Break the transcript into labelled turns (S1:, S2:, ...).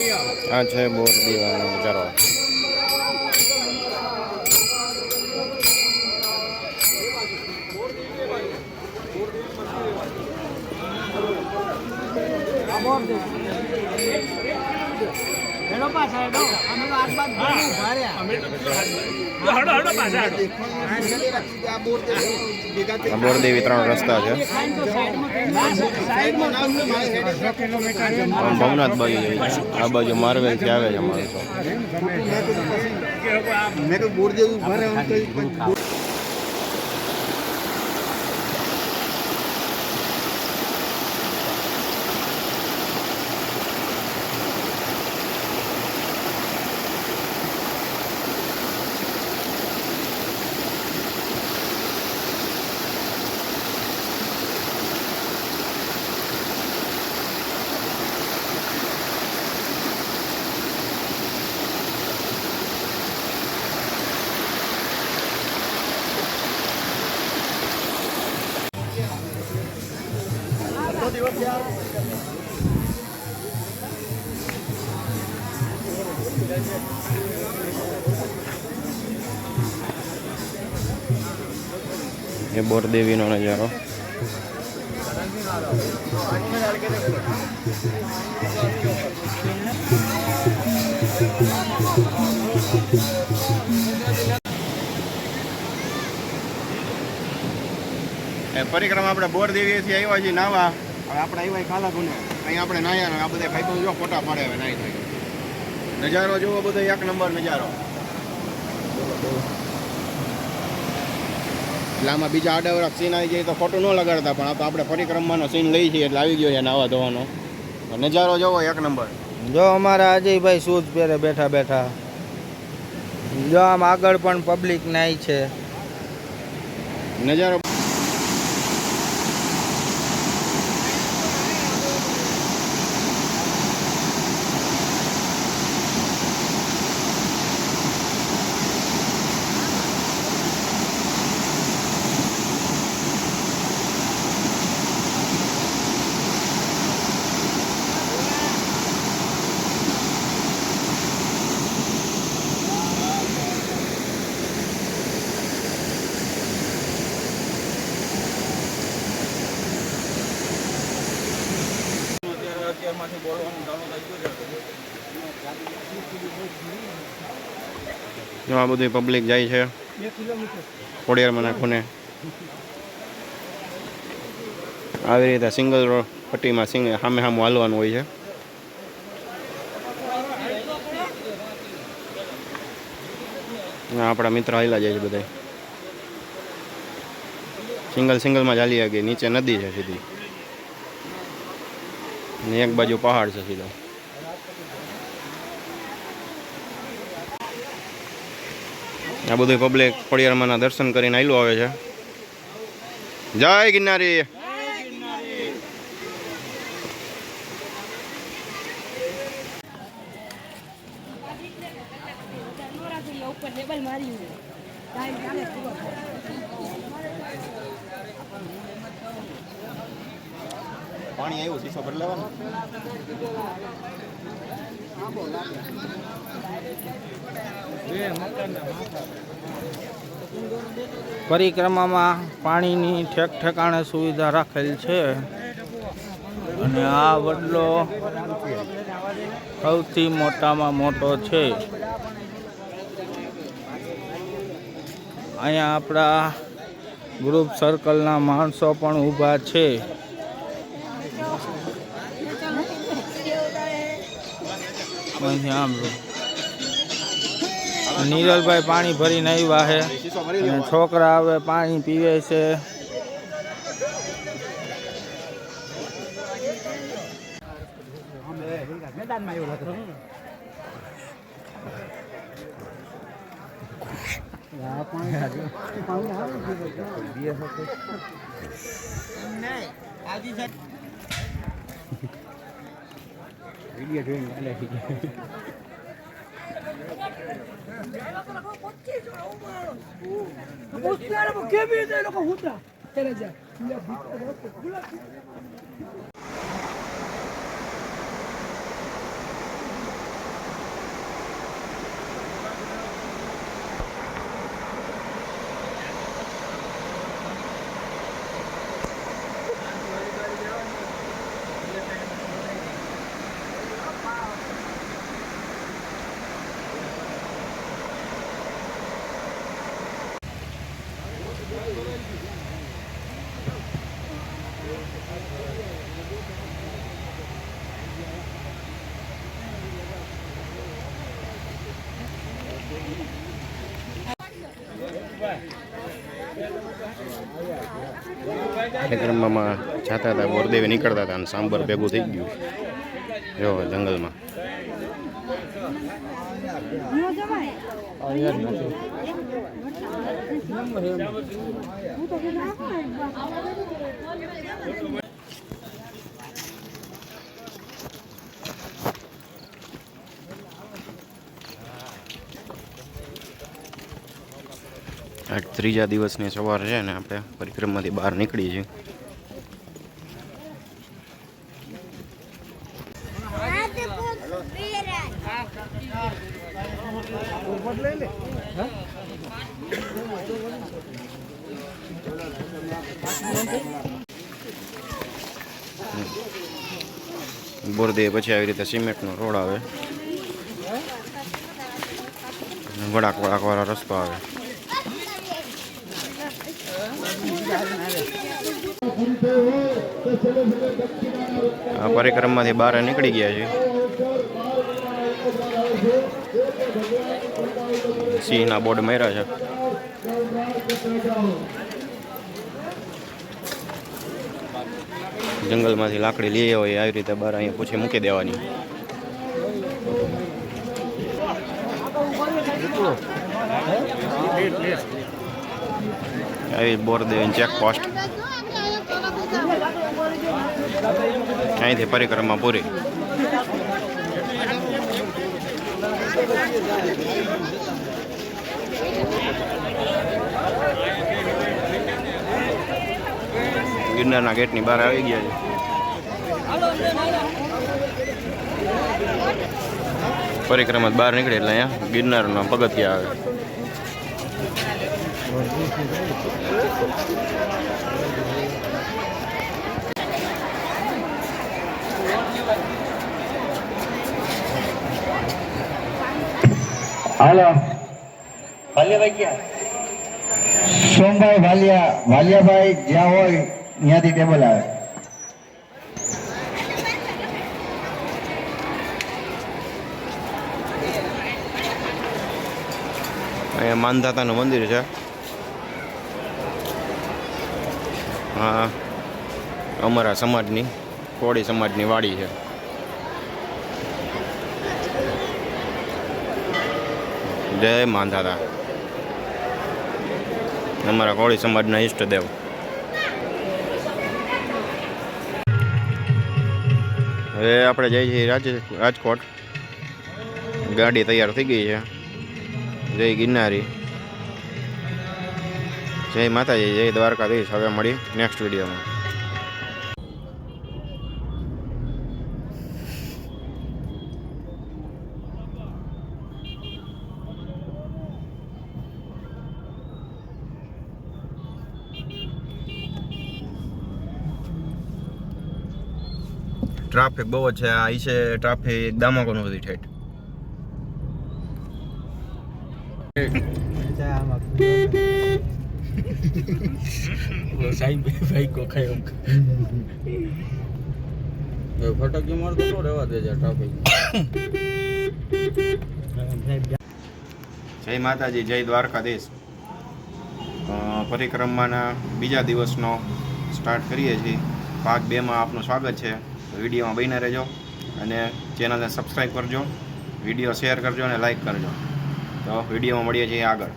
S1: આ છે બોર દીવાનો નજારો. બોરદેવી 3 રસ્તા છે. ભવનાથ બાજુ આ બાજુ માર્વેલ થી આવે છે માણસો. ये बोरदेवीનો નજારો. પરિક્રમા આપણે બોરદેવીથી આવ્યા છીએ નાવા. હવે આપણે આવ્યા ખાલા ગુને અહીં આપણે નાયા. આ બધા ભાઈ જો ફોટા પાડે હવે નાઈ થાય. નજારો જોવો બધો એક નંબર નજારો. એટલે આમાં બીજા આડાવડા સીન આવી જાય તો ખોટું ન લગાડતા, પણ આપણે પરિક્રમાનો સીન લઈ છીએ એટલે આવી ગયો છે નાવા ધોવાનો. નજારો જોવો એક નંબર.
S2: જો અમારા અજયભાઈ શૂઝ પહેરે બેઠા બેઠા. જો આમ આગળ પણ પબ્લિક નાય છે.
S1: નજારો આ બધું પબ્લિક જાય છે ખોડિયારમાં ખૂણે. આવી રીતે સિંગલ રોડ પટ્ટીમાં સામે સામું હાલવાનું હોય છે. આપણા મિત્ર હાલ્યા જાય છે બધા. સિંગલમાં જ હાલી ગઈ. નીચે નદી છે સીધી ને એક બાજુ પહાડ છે સીધો. આ બધું પબ્લિક ખોડિયારમાંના દર્શન કરીને આયલું આવે છે. જય ગિરનારી. પાણી આવ્યું શીશો બદલાવાનો.
S2: પરિક્રમામાં પાણીની ઠેક ઠેકાણે સુવિધા રાખેલ છે. અને આ વડલો સૌથી મોટામાં મોટો છે. અહીંયા આપણા ગ્રુપ સર્કલના માણસો પણ ઊભા છે. નીરલભાઈ પાણી ભરીને આવ્યા છે અને છોકરા હવે પાણી પીવે છે.
S1: વિડીયો જોઈને પરિક્રમામાં જતા હતા, બોરદેવી નીકળતા હતા અને સાંભર ભેગું થઈ ગયું જો જંગલમાં. આજ ત્રીજા દિવસની સવાર છે ને આપણે પરિક્રમાથી બહાર નીકળી છીએ. બોરદેવ પછી આવી રીતે સિમેન્ટનો રોડ આવે, વળાક વાળો રસ્તો આવે. આ પરિક્રમાથી બહાર નીકળી ગયા છે. સિંહના બોર્ડ માર્યા છે. જંગલમાંથી લાકડી લઈ હોય આવી રીતે બહાર અહીંયા પૂછી મૂકી દેવાની. આવી બોરદેવ ચેકપોસ્ટ. અહીંથી પરિક્રમા પૂરી. ગિરનારના ગેટની બહાર આવી ગયા છે. પરિક્રમા બહાર નીકળે એટલે અહીંયા ગિરનારના પગથિયા આવે.
S3: હાલો વાલિયાભાઈ ક્યાં? સોમભાઈ વાલિયાભાઈ જ્યાં હોય ત્યાંથી ટેબલ આવે.
S1: અહીંયા માનધાતાનું મંદિર છે. હા, અમારા સમાજની કોળી સમાજની વાડી છે. જય માનધાતા, અમારા કોળી સમાજના ઈષ્ટદેવ. હવે આપણે જઈએ છીએ રાજકોટ. ગાડી તૈયાર થઈ ગઈ છે. જય ગિરનારી, જય માતાજી, જય દ્વારકાધીશ. હવે મળી નેક્સ્ટ વિડીયોમાં. ટ્રાફિક બહુ જ છે. આ છે ટ્રાફિક દામાકોનું બધી ઠેઠ.
S2: ફટાકી મારતો તો રહેવા દેજે ટ્રાફિક.
S1: જય માતાજી, જય દ્વારકાધીશ. પરિક્રમાના બીજા દિવસનો સ્ટાર્ટ કરીએ છીએ. ભાગ 2માં આપનું સ્વાગત છે. વિડીયોમાં બન્યા રહેજો અને ચેનલને સબસ્ક્રાઈબ કરજો, વિડીયો શેર કરજો અને લાઈક કરજો. તો વિડીયોમાં મળીએ છીએ આગળ.